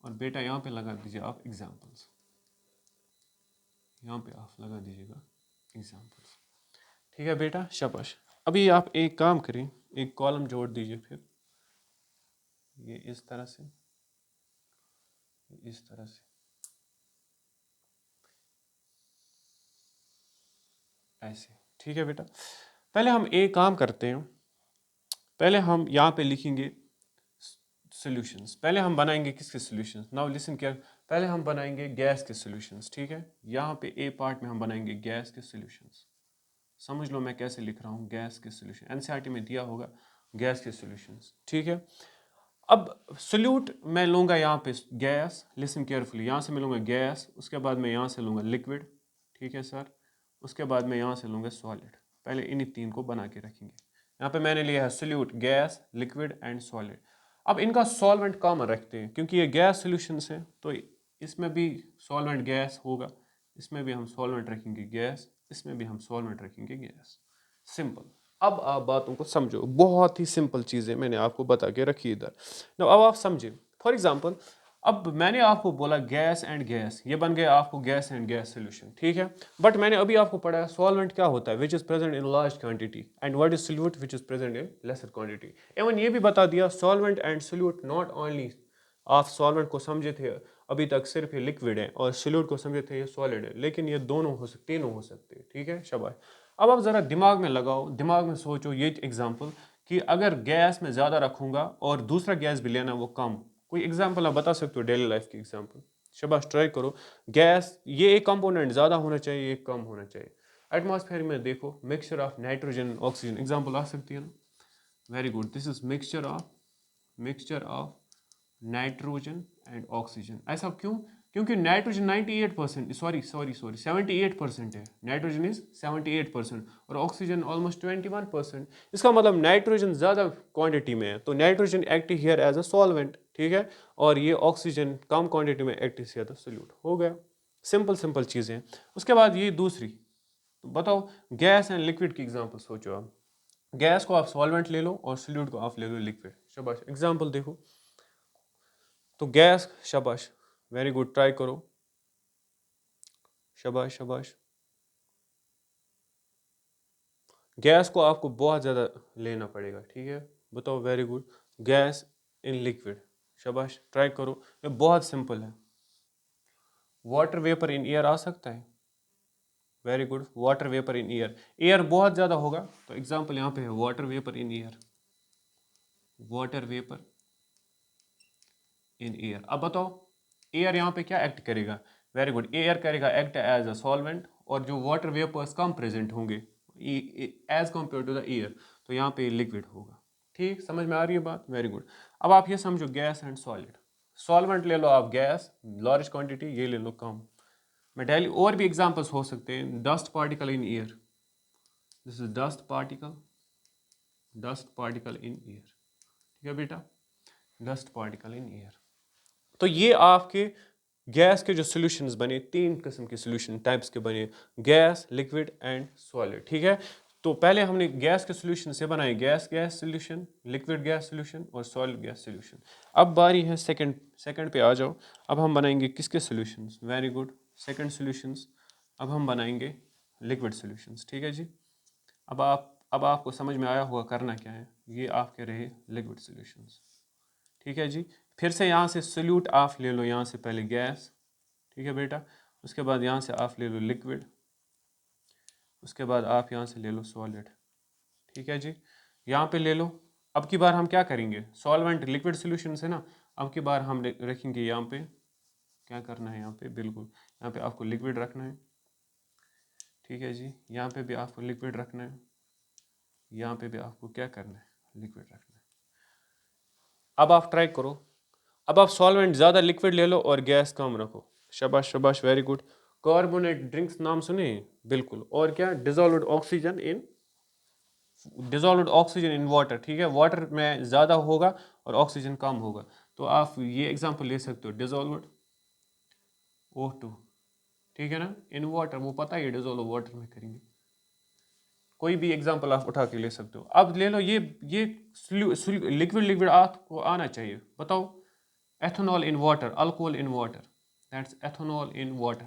और बेटा यहाँ पे लगा दीजिए आप एग्जाम्पल्स, यहाँ पे आप लगा दीजिएगा एग्जाम्पल्स, ठीक है बेटा, शाबाश। अभी आप एक काम करें, एक कॉलम जोड़ दीजिए, फिर ये इस तरह से, इस तरह से, ऐसे, ठीक है बेटा। पहले हम एक काम करते हैं, पहले हम यहाँ पे लिखेंगे सॉल्यूशंस। पहले हम बनाएंगे किसके सॉल्यूशंस? नाउ लिसन केयर, पहले हम बनाएंगे गैस के सॉल्यूशंस, ठीक है। यहाँ पे ए पार्ट में हम बनाएंगे गैस के सॉल्यूशंस। समझ लो मैं कैसे लिख रहा हूँ, गैस के सॉल्यूशन, एनसीईआरटी में दिया होगा गैस के सॉल्यूशंस, ठीक है। अब सोल्यूट मैं लूँगा यहाँ पे गैस, लिसन केयरफुली, यहाँ से मैं लूँगा गैस, उसके बाद मैं यहाँ से लूँगा लिक्विड, ठीक है सर, उसके बाद मैं यहाँ से लूँगा सॉलिड। पहले इन्हीं तीन को बना के रखेंगे। यहाँ पे मैंने लिया है solute, gas, liquid and solid. अब इनका सॉल्वेंट कॉमन रखते हैं, क्योंकि ये गैस सोल्यूशंस हैं तो इसमें भी सॉल्वेंट गैस होगा, इसमें भी हम सॉल्वेंट रखेंगे गैस, इसमें भी हम सॉल्वेंट रखेंगे गैस। सिंपल। अब आप बातों को समझो, बहुत ही सिंपल चीज़ें मैंने आपको बता के रखी इधर। अब आप समझे, फॉर एग्जांपल अब मैंने आपको बोला गैस एंड गैस, ये बन गया आपको गैस एंड गैस सोल्यूशन, ठीक है। बट मैंने अभी आपको पढ़ाया सॉल्वेंट क्या होता है, which is present in large quantity, and what is solute which is present in lesser quantity. एवं ये भी बता दिया solvent and solute not only, आप सॉल्वेंट को समझे थे अभी तक सिर्फ ये लिक्विड है, और सोल्यूट को समझे थे ये सॉलिड है, लेकिन ये दोनों हो सकते, तीनों हो सकते हैं, ठीक है, शाबाश। अब आप ज़रा दिमाग में लगाओ, दिमाग में सोचो ये एग्जांपल कि अगर गैस में ज़्यादा रखूँगा और दूसरा गैस भी लेना वो कम, कोई एग्जांपल आप बता सकते हो डेली लाइफ की एग्जांपल? शाबाश, ट्राई करो। गैस, ये एक कंपोनेंट ज़्यादा होना चाहिए, एक कम होना चाहिए। एटमॉस्फेयर में देखो mixture of nitrogen oxygen, example आ सकती है ना? Very good, this is mixture of nitrogen and oxygen. ऐसा क्यों? क्योंकि नाइट्रोजन 98%, सॉरी 78% है, नाइट्रोजन इज 78% और ऑक्सीजन ऑलमोस्ट 21%। इसका मतलब नाइट्रोजन ज़्यादा क्वांटिटी में है, तो nitrogen act here as a solvent, ठीक है, और ये ऑक्सीजन कम क्वांटिटी में एक्ट एज अ सोल्यूट। हो गया, सिंपल चीज़ें। उसके बाद ये दूसरी, तो बताओ गैस एंड लिक्विड की एग्जाम्पल सोचो आप। गैस को आप सॉल्वेंट ले लो और सोल्यूट को आप ले लो लिक्विड। शाबाश, एग्जाम्पल देखो, तो गैस, शाबाश, वेरी गुड, ट्राई करो, शाबाश शाबाश। गैस को आपको बहुत ज़्यादा लेना पड़ेगा, ठीक है, बताओ, very good, gas in liquid, शाबाश, ट्राई करो, ये बहुत सिंपल है। वाटर वेपर इन एयर आ सकता है, very good, water vapour in air, air बहुत ज़्यादा होगा तो एग्जाम्पल यहाँ पे है water vapour in air, water vapour in air. अब बताओ एयर यहाँ पे क्या एक्ट करेगा? वेरी गुड, एयर करेगा एक्ट एज अ सॉल्वेंट, और जो वाटर वेपर्स कम प्रेजेंट होंगे as compare to the air, तो यहाँ पे लिक्विड होगा। ठीक, समझ में आ रही है बात? Very good. अब आप ये समझो गैस एंड सॉलिड, सॉल्वेंट ले लो आप गैस लार्ज क्वांटिटी, ये ले लो कम। मैं डेली और भी एग्जांपल्स हो सकते हैं, dust particle in air, this is dust particle in air, ठीक है बेटा, डस्ट पार्टिकल इन एयर। तो ये आपके गैस के जो सॉल्यूशंस बने, तीन किस्म के सॉल्यूशन टाइप्स के बने, गैस, लिक्विड एंड सॉलिड, ठीक है। तो पहले हमने गैस के सॉल्यूशन से बनाए gas solution, liquid gas solution और सॉलिड गैस सॉल्यूशन। अब बारी है सेकंड पे आ जाओ। अब हम बनाएंगे किसके solutions? Very good, second solutions. अब हम बनाएंगे लिक्विड सॉल्यूशंस, ठीक है जी। अब आपको समझ में आया होगा करना क्या है। ये आपके रहे लिक्विड सॉल्यूशंस, ठीक है जी। फिर से यहाँ से सोल्यूट आप ले लो, यहाँ से पहले गैस, ठीक है बेटा, उसके बाद यहाँ से आप ले लो लिक्विड, उसके बाद आप यहाँ से ले लो सॉलिड, ठीक है जी। यहाँ पे ले लो। अब की बार हम क्या करेंगे, सॉल्वेंट लिक्विड सोल्यूशन है ना, अब की बार हम रखेंगे यहाँ पे, क्या करना है यहाँ पे, बिल्कुल यहाँ पे आपको लिक्विड रखना है, ठीक है जी। यहाँ पे भी आपको लिक्विड रखना है, यहाँ पे भी आपको क्या करना है, लिक्विड रखना है। अब आप ट्राई करो, अब आप सॉल्वेंट ज़्यादा लिक्विड ले लो और गैस कम रखो। शाबाश शाबाश, वेरी गुड। कार्बोनेट ड्रिंक्स नाम सुने? बिल्कुल। और क्या, डिजोल्व्ड ऑक्सीजन इन वाटर, ठीक है, वाटर में ज़्यादा होगा और ऑक्सीजन कम होगा, तो आप ये एग्जांपल ले सकते हो, डिजोल्व्ड O2, ठीक है ना, इन वाटर, वो पता है डिजोल्व वाटर में करेंगे। कोई भी एग्जांपल आप उठा के ले सकते हो। अब ले लो ये लिक्विड आपको आना चाहिए, बताओ, ethanol in water, alcohol in water, that's ethanol in water.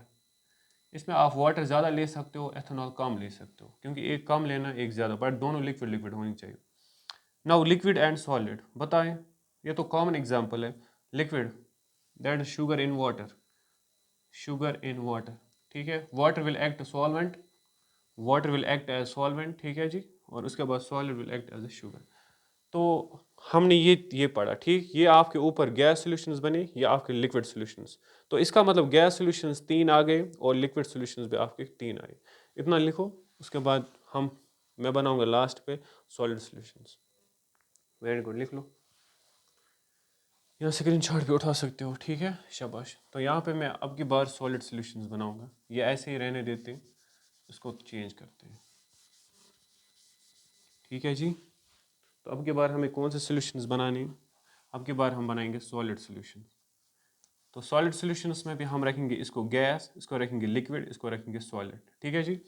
इसमें आप वाटर ज़्यादा ले सकते हो, एथेनॉल कम ले सकते हो, क्योंकि एक कम लेना एक ज़्यादा, बट दोनों लिक्विड होनी चाहिए। नाउ लिक्विड एंड सॉलिड बताएं, ये तो कॉमन एग्जांपल है। Liquid, that is sugar in water, ठीक है, water will act solvent water will act as solvent, ठीक है जी, और उसके बाद solid will act as a sugar. तो हमने ये पढ़ा, ठीक। ये आपके ऊपर गैस सॉल्यूशंस बने, ये आपके लिक्विड सॉल्यूशंस। तो इसका मतलब गैस सॉल्यूशंस 3 आ गए और लिक्विड सॉल्यूशंस भी आपके 3 आए। इतना लिखो। उसके बाद मैं बनाऊंगा लास्ट पे सॉलिड सॉल्यूशंस। वेरी गुड, लिख लो। यहाँ स्क्रीनशॉट भी उठा सकते हो, ठीक है, शाबाश। तो यहाँ पे मैं अब की बार सॉलिड सॉल्यूशंस बनाऊंगा। ये ऐसे ही रहने देते हैं, इसको चेंज करते हैं, ठीक है जी। तो अब की बार हमें कौन से सॉल्यूशंस बनाने हैं? अब की बार हम बनाएंगे सॉलिड सॉल्यूशन। तो सॉलिड सॉल्यूशंस में भी हम रखेंगे इसको गैस, इसको रखेंगे लिक्विड, इसको रखेंगे सॉलिड, ठीक है जी।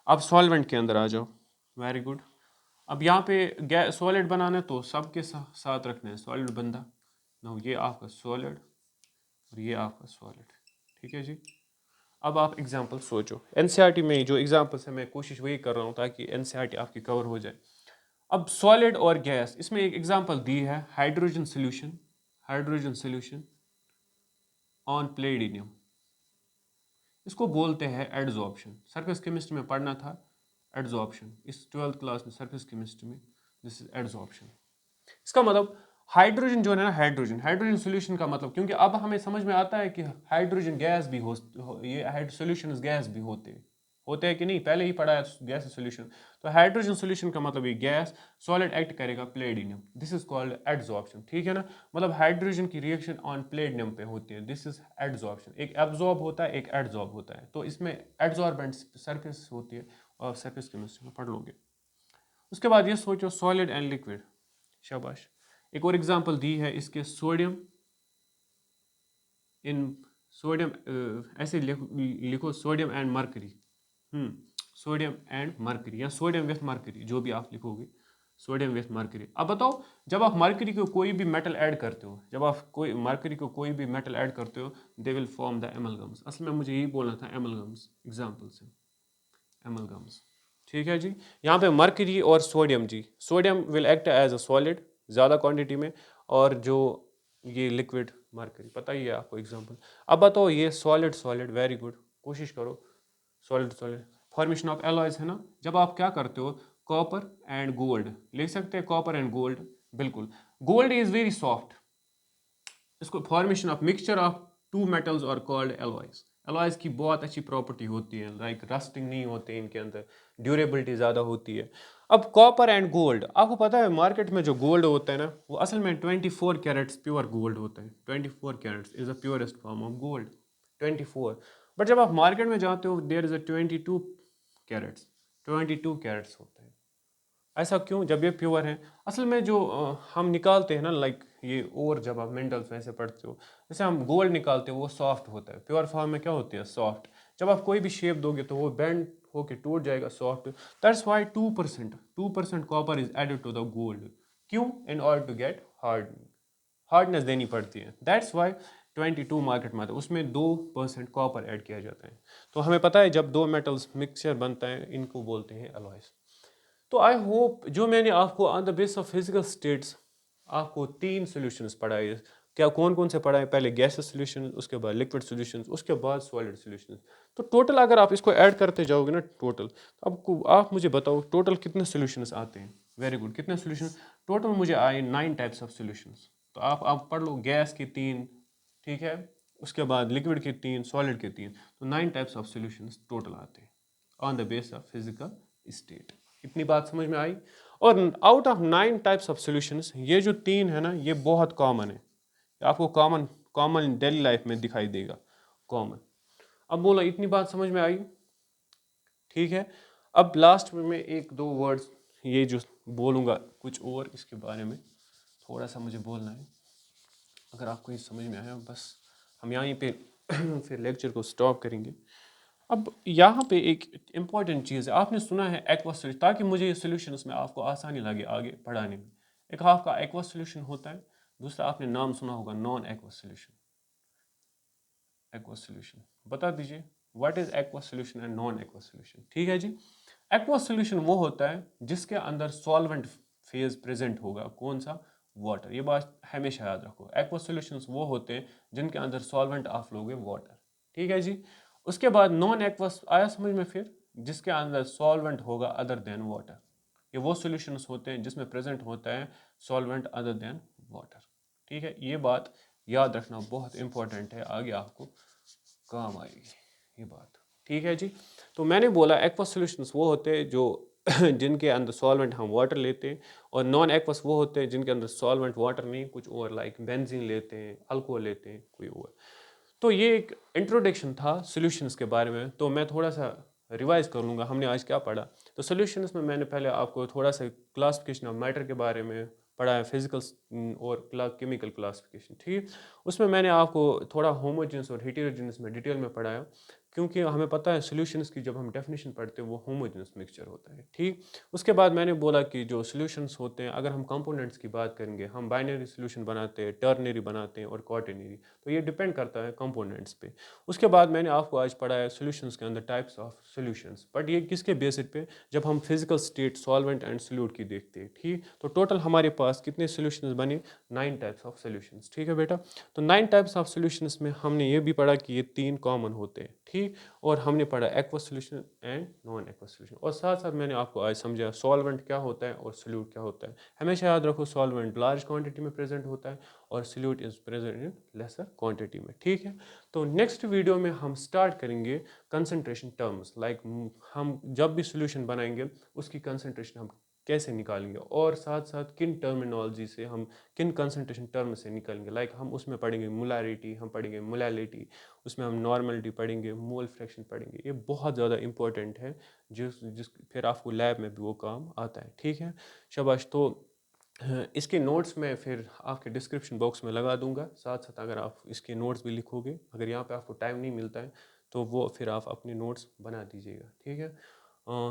अब सॉल्वेंट के अंदर आ जाओ। Very good. अब यहाँ पे गैस सॉलिड बनाना है तो सबके साथ रखना है सॉलिड बंदा। ना ये आपका सॉलिड और ये आपका सॉलिड, ठीक है जी। अब आप एग्जांपल सोचो। एनसीईआरटी में जो एग्जांपल्स है मैं कोशिश वही कर रहा हूँ ताकि एनसीईआरटी आपकी कवर हो जाए। अब सॉलिड और गैस, इसमें एक एग्जांपल दी है hydrogen solution, hydrogen solution on platinum. इसको बोलते हैं एडजॉर्प्शन। सरफेस केमिस्ट्री में पढ़ना था एडजॉर्प्शन, इस 12th क्लास में सरफेस केमिस्ट्री में। This is adsorption. इसका मतलब हाइड्रोजन जो है ना, हाइड्रोजन हाइड्रोजन सॉल्यूशन का मतलब, क्योंकि अब हमें समझ में आता है कि हाइड्रोजन गैस भी ये सॉल्यूशन गैस भी होते हैं कि नहीं, पहले ही पढ़ा है गैस सॉल्यूशन। तो हाइड्रोजन सॉल्यूशन का मतलब ये गैस सॉलिड एक्ट करेगा platinum, this is called adsorption, ठीक है ना। मतलब हाइड्रोजन की रिएक्शन ऑन प्लेटिनियम पे होती है, दिस इज एडजॉर्प्शन। एक एब्जॉर्ब होता है, एक एडजॉर्ब होता है। तो इसमें एडजॉर्बेंट सरफेस होती है और सरफेस केमिस्ट्री में पढ़ लोगे। उसके बाद ये सोचो सॉलिड एंड लिक्विड, शाबाश। एक और एग्जांपल दी है इसके, सोडियम इन सोडियम, ऐसे लिखो sodium and mercury. Sodium and mercury या सोडियम विथ मरकरी, जो भी आप लिखोगे, सोडियम विथ मरकरी। अब बताओ, जब आप मरकरी को कोई भी मेटल ऐड करते हो, जब आप कोई मरकरी को कोई भी मेटल ऐड करते हो, दे विल फॉर्म द एमलगम्स। असल में मुझे यही बोलना था, एमलगम्स एग्जाम्पल से, एमलगम्स, ठीक है जी। यहाँ पे मरकरी और सोडियम जी, sodium will act as a solid ज़्यादा क्वांटिटी में, और जो ये लिक्विड मरकरी, पता ही है आपको एग्जांपल। अब बताओ ये सॉलिड सॉलिड, वेरी गुड, कोशिश करो। Solid solid formation of alloys है ना, जब आप क्या करते हो, कॉपर एंड गोल्ड लिख सकते हैं, कॉपर एंड गोल्ड, बिल्कुल। गोल्ड इज वेरी सॉफ्ट, इसको formation of mixture of two metals और कॉल्ड एलॉयज। एलॉयज की बहुत अच्छी प्रॉपर्टी होती है, लाइक रस्टिंग नहीं होते इनके अंदर, ड्यूरेबिलिटी ज़्यादा होती है। अब कॉपर एंड गोल्ड, आपको पता है मार्केट में जो गोल्ड होता है ना, वो असल में 24 कैरेट्स प्योर गोल्ड होता है। 24 carats is the purest form of gold, 24। But जब आप मार्केट में जाते हो, there is a 22 carats, 22 carats होता है। ऐसा क्यों, जब ये प्योर है? असल में जो हम निकालते हैं ना, लाइक ये, और जब आप मिनरल्स वैसे पढ़ते हो, जैसे हम गोल्ड निकालते हो, वो सॉफ्ट होता है, प्योर फॉर्म में क्या होती है, सॉफ्ट। जब आप कोई भी शेप दोगे तो वो बेंड होके टूट जाएगा, soft. That's why 2% copper is added to the gold. क्यों? In order to get hardness देनी पड़ती है, दैट्स वाई 22 मार्केट में आता है, उसमें 2% कॉपर ऐड किया जाता है। तो हमें पता है जब दो मेटल्स मिक्सचर बनता है, इनको बोलते हैं अलॉयज। तो आई होप जो मैंने आपको on the base of physical states आपको 3 सॉल्यूशंस पढ़ाए, क्या कौन कौन से पढ़ाए, पहले गैसेस सॉल्यूशन, उसके बाद लिक्विड सॉल्यूशंस, उसके बाद सॉलिड सॉल्यूशंस। तो टोटल अगर आप इसको ऐड करते जाओगे ना, टोटल आपको, आप मुझे बताओ टोटल कितने सॉल्यूशंस आते हैं। वेरी गुड, कितने सॉल्यूशन टोटल? मुझे आए 9 टाइप्स ऑफ सॉल्यूशंस। तो आप पढ़ लो, गैस के 3, ठीक है, उसके बाद लिक्विड के 3, सॉलिड के 3, तो 9 टाइप्स ऑफ सॉल्यूशंस टोटल आते हैं on the base of physical state. इतनी बात समझ में आई? और out of 9 types of solutions, ये जो 3 है ना, ये बहुत कॉमन है, आपको कॉमन कॉमन डेली लाइफ में दिखाई देगा, कॉमन। अब बोलो, इतनी बात समझ में आई? ठीक है। अब लास्ट में मैं एक दो वर्ड्स ये जो बोलूँगा कुछ और इसके बारे में थोड़ा सा मुझे बोलना है, अगर आपको ये समझ में आया बस हम यहीं पे फिर लेक्चर को स्टॉप करेंगे। अब यहाँ पे एक इम्पॉर्टेंट चीज़ है, आपने सुना है एक्वा सॉल्यूशन, ताकि मुझे ये सॉल्यूशंस में आपको आसानी लगे आगे पढ़ाने में। एक आपका एक्वा सॉल्यूशन होता है, दूसरा आपने नाम सुना होगा non aqua solution. Aqua solution बता दीजिए, what is aqua solution and non aqua solution, ठीक है जी। एक्वा सॉल्यूशन वो होता है जिसके अंदर सॉल्वेंट फेज प्रेजेंट होगा, कौन सा? वाटर। ये बात हमेशा याद रखो, एक्वा सॉल्यूशंस वो होते हैं जिनके अंदर सॉल्वेंट आप लोगे वाटर, ठीक है जी। उसके बाद नॉन एक्वस आया समझ में? फिर जिसके अंदर सॉल्वेंट होगा अदर देन वाटर। ये वो सॉल्यूशंस होते हैं जिसमें प्रेजेंट होता है सॉल्वेंट अदर देन वाटर। ठीक है, ये बात याद रखना बहुत इंपॉर्टेंट है, आगे आपको काम आएगी ये बात। ठीक है जी। तो मैंने बोला एक्वस सॉल्यूशंस वो होते हैं जो जिनके अंदर सॉल्वेंट हम वाटर लेते हैं, और नॉन एक्वस वो होते हैं जिनके अंदर सॉल्वेंट वाटर नहीं कुछ और, लाइक बेंजीन लेते हैं, अल्कोहल लेते हैं, कोई और। तो ये एक इंट्रोडक्शन था सॉल्यूशंस के बारे में। तो मैं थोड़ा सा रिवाइज कर लूँगा हमने आज क्या पढ़ा। तो सॉल्यूशंस में मैंने पहले आपको थोड़ा सा क्लासिफिकेशन ऑफ मैटर के बारे में पढ़ा है, फिजिकल और केमिकल क्लासिफिकेशन। ठीक है, उसमें मैंने आपको थोड़ा होमोजेनस और हेटेरोजेनस में डिटेल में पढ़ाया, क्योंकि हमें पता है सॉल्यूशंस की जब हम डेफिनेशन पढ़ते हैं वो होमोजेनस मिक्सचर होता है। ठीक, उसके बाद मैंने बोला कि जो सॉल्यूशंस होते हैं, अगर हम कंपोनेंट्स की बात करेंगे, हम बाइनरी सॉल्यूशन बनाते हैं, टर्नरी बनाते हैं और क्वार्टरनरी, तो ये डिपेंड करता है कंपोनेंट्स पे। उसके बाद मैंने आपको आज पढ़ाया सॉल्यूशंस के अंदर टाइप्स ऑफ सॉल्यूशंस, बट ये किसके बेसिस पे, जब हम physical state solvent and solute की देखते हैं। ठीक, तो टोटल हमारे पास कितने सॉल्यूशंस बने, 9 टाइप्स ऑफ सॉल्यूशंस। ठीक है बेटा, तो 9 टाइप्स ऑफ सॉल्यूशंस में हमने ये भी पढ़ा कि ये 3 कॉमन होते हैं। ठीक, और हमने पढ़ा aqueous solution and non aqueous solution, और साथ साथ मैंने आपको आज समझाया सॉल्वेंट क्या होता है और सोल्यूट क्या होता है। हमेशा याद रखो सॉल्वेंट लार्ज क्वांटिटी में प्रेजेंट होता है और solute is present in lesser quantity में। ठीक है, तो नेक्स्ट वीडियो में हम स्टार्ट करेंगे कंसंट्रेशन टर्म्स, लाइक हम जब भी सॉल्यूशन बनाएंगे उसकी कंसंट्रेशन हम कैसे निकालेंगे, और साथ साथ किन टर्मिनोलॉजी से हम किन कंसंट्रेशन टर्म से निकालेंगे, लाइक हम उसमें पढ़ेंगे मोलारिटी, हम पढ़ेंगे मोलालिटी, उसमें हम नॉर्मलिटी पढ़ेंगे, मोल फ्रैक्शन पढ़ेंगे। ये बहुत ज़्यादा इंपॉर्टेंट है, जिस फिर आपको लैब में भी वो काम आता है। ठीक है, शाबाश। तो इसके नोट्स में फिर आपके डिस्क्रिप्शन बॉक्स में लगा दूंगा, साथ साथ अगर आप इसके नोट्स भी लिखोगे, अगर यहाँ पे आपको टाइम नहीं मिलता है तो वो फिर आप अपने नोट्स बना दीजिएगा। ठीक है,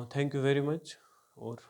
थैंक यू वेरी मच। और